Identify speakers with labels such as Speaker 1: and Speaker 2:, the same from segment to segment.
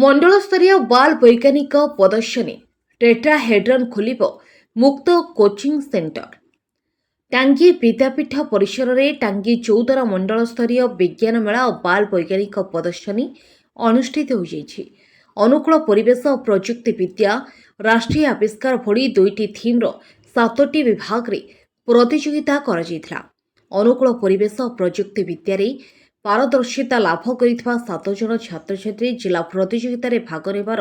Speaker 1: ମଣ୍ଡଳସ୍ତରୀୟ ବାଲ୍ ବୈଜ୍ଞାନିକ ପ୍ରଦର୍ଶନୀ ଟେଟ୍ରାହେଡ୍ରନ୍ ଖୋଲିବ ମୁକ୍ତ କୋଚିଂ ସେଣ୍ଟର। ଟାଙ୍ଗୀ ବିଦ୍ୟାପୀଠ ପରିସରରେ ଟାଙ୍ଗୀ 14 ମଣ୍ଡଳସ୍ତରୀୟ ବିଜ୍ଞାନ ମେଳା ଓ ବାଲ୍ ବୈଜ୍ଞାନିକ ପ୍ରଦର୍ଶନୀ ଅନୁଷ୍ଠିତ ହୋଇଯାଇଛି। ଅନୁକୂଳ ପରିବେଶ ଓ ପ୍ରଯୁକ୍ତି ବିଦ୍ୟା, ରାଷ୍ଟ୍ରୀୟ ଆବିଷ୍କାର ଭଳି 2ଟି ଥିମ୍ର 7ଟି ବିଭାଗରେ ପ୍ରତିଯୋଗିତା କରାଯାଇଥିଲା। ଅନୁକୂଳ ପରିବେଶ ଓ ପ୍ରଯୁକ୍ତି ବିଦ୍ୟାରେ ପାରଦର୍ଶିତା ଲାଭ କରିଥିବା 7 ଜଣ ଛାତ୍ରଛାତ୍ରୀ ଜିଲ୍ଲା ପ୍ରତିଯୋଗିତାରେ ଭାଗ ନେବାର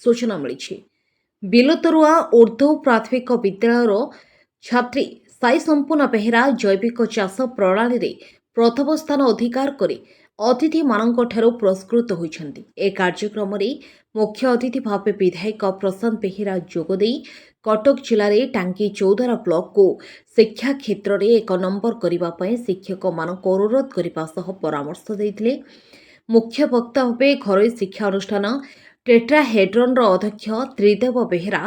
Speaker 1: ସୂଚନା ମିଳିଛି। ବିଲୋତରୁଆ ଉର୍ଦ୍ଦୁ ପ୍ରାଥମିକ ବିଦ୍ୟାଳୟର ଛାତ୍ରୀ ସାଇ ସମ୍ପୂର୍ଣ୍ଣ ବେହେରା ଜୈବିକ ଚାଷ ପ୍ରଣାଳୀରେ ପ୍ରଥମ ସ୍ଥାନ ଅଧିକାର କରି ଅତିଥିମାନଙ୍କଠାରୁ ପୁରସ୍କୃତ ହୋଇଛନ୍ତି। ଏ କାର୍ଯ୍ୟକ୍ରମରେ ମୁଖ୍ୟ ଅତିଥି ଭାବେ ବିଧାୟକ ପ୍ରଶାନ୍ତ ବେହେରା ଯୋଗଦେଇ କଟକ ଜିଲ୍ଲାରେ ଟାଙ୍ଗୀ 14 ବ୍ଲକକୁ ଶିକ୍ଷା କ୍ଷେତ୍ରରେ 1 ନମ୍ବର କରିବା ପାଇଁ ଶିକ୍ଷକମାନଙ୍କୁ ଅନୁରୋଧ କରିବା ସହ ପରାମର୍ଶ ଦେଇଥିଲେ। ମୁଖ୍ୟ ବକ୍ତା ଭାବେ ଘରୋଇ ଶିକ୍ଷା ଅନୁଷ୍ଠାନ ଟେଟ୍ରାହେଡ୍ରନ୍ର ଅଧ୍ୟକ୍ଷ ତ୍ରିଦେବ ବେହେରା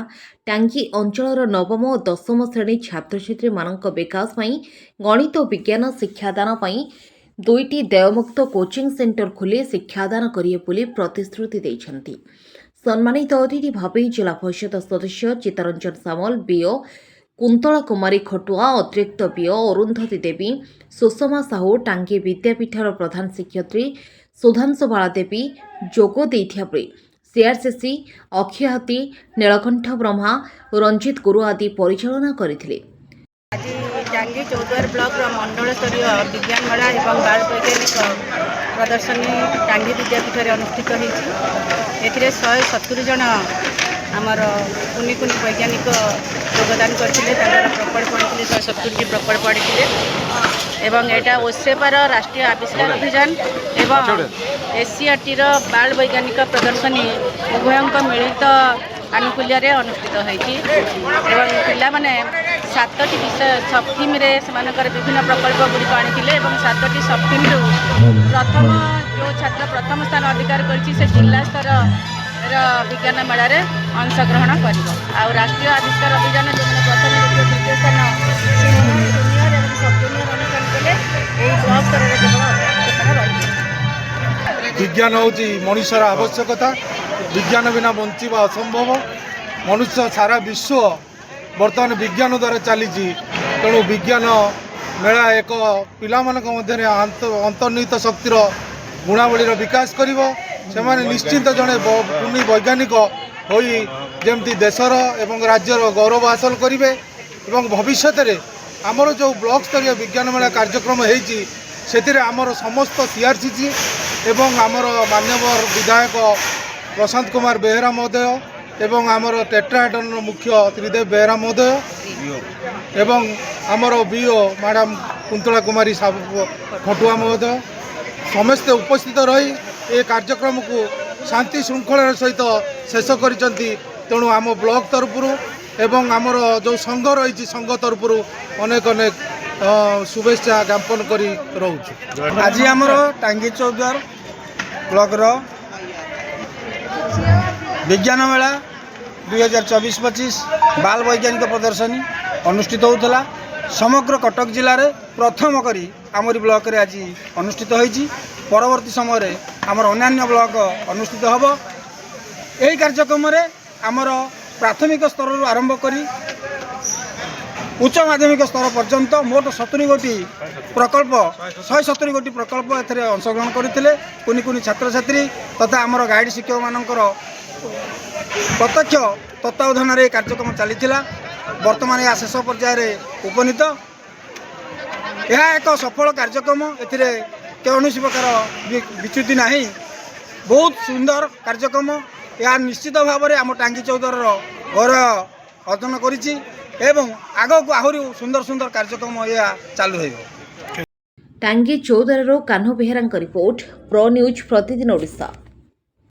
Speaker 1: ଟାଙ୍ଗୀ ଅଞ୍ଚଳର 9ମ ଓ 10ମ ଶ୍ରେଣୀ ଛାତ୍ରଛାତ୍ରୀମାନଙ୍କ ବିକାଶ ପାଇଁ ଗଣିତ ଓ ବିଜ୍ଞାନ ଶିକ୍ଷାଦାନ ପାଇଁ 2ଟି ଦେୟମୁକ୍ତ କୋଚିଂ ସେଣ୍ଟର ଖୋଲି ଶିକ୍ଷାଦାନ କରିବେ ବୋଲି ପ୍ରତିଶ୍ରୁତି ଦେଇଛନ୍ତି। ସମ୍ମାନିତ ଅତିଥି ଭାବେ ଜିଲ୍ଲା ପରିଷଦ ସଦସ୍ୟ ଚିତ୍ତରଞ୍ଜନ ସାମଲ, ବିଓ କୁନ୍ତଳା କୁମାରୀ ଖଟୁଆ, ଅତିରିକ୍ତ ବିଓ ଅରୁନ୍ଧତୀ ଦେବୀ, ସୁଷମା ସାହୁ, ଟାଙ୍ଗୀ ବିଦ୍ୟାପୀଠର ପ୍ରଧାନ ଶିକ୍ଷୟିତ୍ରୀ ସୁଧାଂଶୁ ବାଳା ଦେବୀ ଯୋଗ ଦେଇଥିବା ବେଳେ ସିଆର୍ସିସି ଅକ୍ଷୟ ହାତୀ, ନୀଳକଣ୍ଠ ବ୍ରହ୍ମା, ରଞ୍ଜିତ ଗୁରୁ ଆଦି ପରିଚାଳନା କରିଥିଲେ।
Speaker 2: ଆଜି ଟାଙ୍ଗୀ 14 ବ୍ଲକର ମଣ୍ଡଳସ୍ତରୀୟ ବିଜ୍ଞାନ ମେଳା ଏବଂ ବାଲ୍ ବୈଜ୍ଞାନିକ ପ୍ରଦର୍ଶନୀ ଟାଙ୍ଗୀ ବିଦ୍ୟାପୀଠରେ ଅନୁଷ୍ଠିତ ହୋଇଛି। ଏଥିରେ 170 ଜଣ ଆମର କୁନି କୁନି ବୈଜ୍ଞାନିକ ଯୋଗଦାନ କରିଥିଲେ। ତାଙ୍କର ପ୍ରକଳ୍ପ ଆଣିଥିଲେ, 170ଟି ପ୍ରକଳ୍ପ ଆଣିଥିଲେ ଏବଂ ଏଇଟା ଓସେପାର ରାଷ୍ଟ୍ରୀୟ ଆବିଷ୍କାର ଅଭିଯାନ ଏବଂ ଏସିଆର୍ଟିର ବାଲ୍ ବୈଜ୍ଞାନିକ ପ୍ରଦର୍ଶନୀ ଉଭୟଙ୍କ ମିଳିତ ଆନୁକୂଲ୍ୟରେ ଅନୁଷ୍ଠିତ ହୋଇଛି ଏବଂ ପିଲାମାନେ 7ଟି ବିଷୟ ସବଥିମ୍ରେ ସେମାନଙ୍କର ବିଭିନ୍ନ ପ୍ରକଳ୍ପ ଗୁଡ଼ିକ ଆଣିଥିଲେ ଏବଂ 7ଟି ସବଥିମ୍ରୁ ଯେଉଁ ଛାତ୍ର ପ୍ରଥମ ସ୍ଥାନ ଅଧିକାର କରିଛି ସେ ଜିଲ୍ଲା ସ୍ତରର ବିଜ୍ଞାନ ମେଳାରେ ଅଂଶଗ୍ରହଣ କରିବ। ଆଉ ରାଷ୍ଟ୍ରୀୟ ଆବିଷ୍କାର ଅଭିଯାନ ଯେଉଁମାନେ ପ୍ରଥମ ଦ୍ୱିତୀୟ ସ୍ଥାନ ଜୁନିୟର ଏବଂ ସବ୍ ଜୁନିୟର ଅନୁଷ୍ଠାନ କଲେ ଏହି ବ୍ଲକ ସ୍ତରରେ କେବଳ ସେମାନେ ରହିବେ।
Speaker 3: विज्ञान हूँ मनुष्यर आवश्यकता। विज्ञान बिना बंचा असंभव। मनुष्य सारा विश्व बर्तमान विज्ञान द्वारा चली। तेणु विज्ञान मेला एक पिला मध्य अंतर्निहित शक्तिर गुणावली विकास करिव। सेमाने निश्चिंत जड़े भूमि वैज्ञानिक होई जेमती देशर एवं राज्यर गौरव हासिल करेंगे एवं भविष्य में आमर जो ब्लॉक स्तरीय विज्ञान मेला कार्यक्रम होती से आमर समस्त सीआरसीसी एवं आमर मान्यवर विधायक प्रशांत कुमार बेहेरा महोदय एवं आमर टेट्राहेड्रन मुख्य त्रिदेव बेहेरा महोदय एवं आमर बीओ मैडम कुंतला कुमारी खटुआ महोदय समस्ते उपस्थित रही ए कार्यक्रम को शांति श्रृंखलार सहित शेष करिसेंती। तेणु आम ब्लॉक तरफ एवं आमर जो संघ रही संघ तरफ अनेक अनेक शुभेच्छा ज्ञापन करी रोचु।
Speaker 4: आज आमर टांगी 14 ब्लॉक विज्ञान मेला 2024-25 बाल वैज्ञानिक प्रदर्शनी अनुष्ठित होता। समग्र कटक जिले में प्रथम करी आमरी ब्लॉक रे आज अनुष्ठित होईची। परवर्ती समय आमर अन्य ब्लॉक अनुष्ठित होब। यही कार्यक्रम रे आमर प्राथमिक स्तर आरंभ करी उच्च माध्यमिक स्तर पर्यंत मोट 70 गोटी प्रकल्प 170 गोटी प्रकल्प एथरे अंशग्रहण करते। कुनि कुनि छात्र छात्री तथा आमर गाइड शिक्षक मानकर प्रत्यक्ष तत्वावधान कार्यक्रम चली। वर्तमान यह शेष पर्यायर उपनीत। यह एक सफल कार्यक्रम। एथिरे कौनसी प्रकार विच्युति ना। बहुत सुंदर कार्यक्रम। यह निश्चित भाव में आम टांगी 14 गौरव अर्जन करिछि एवं आगो को आहुरी सुंदर सुंदर कार्यक्रम यह चालू रहिबो।
Speaker 1: टांगी 14 Kanho Behera report, pro news प्रतिदिन ओडिशा।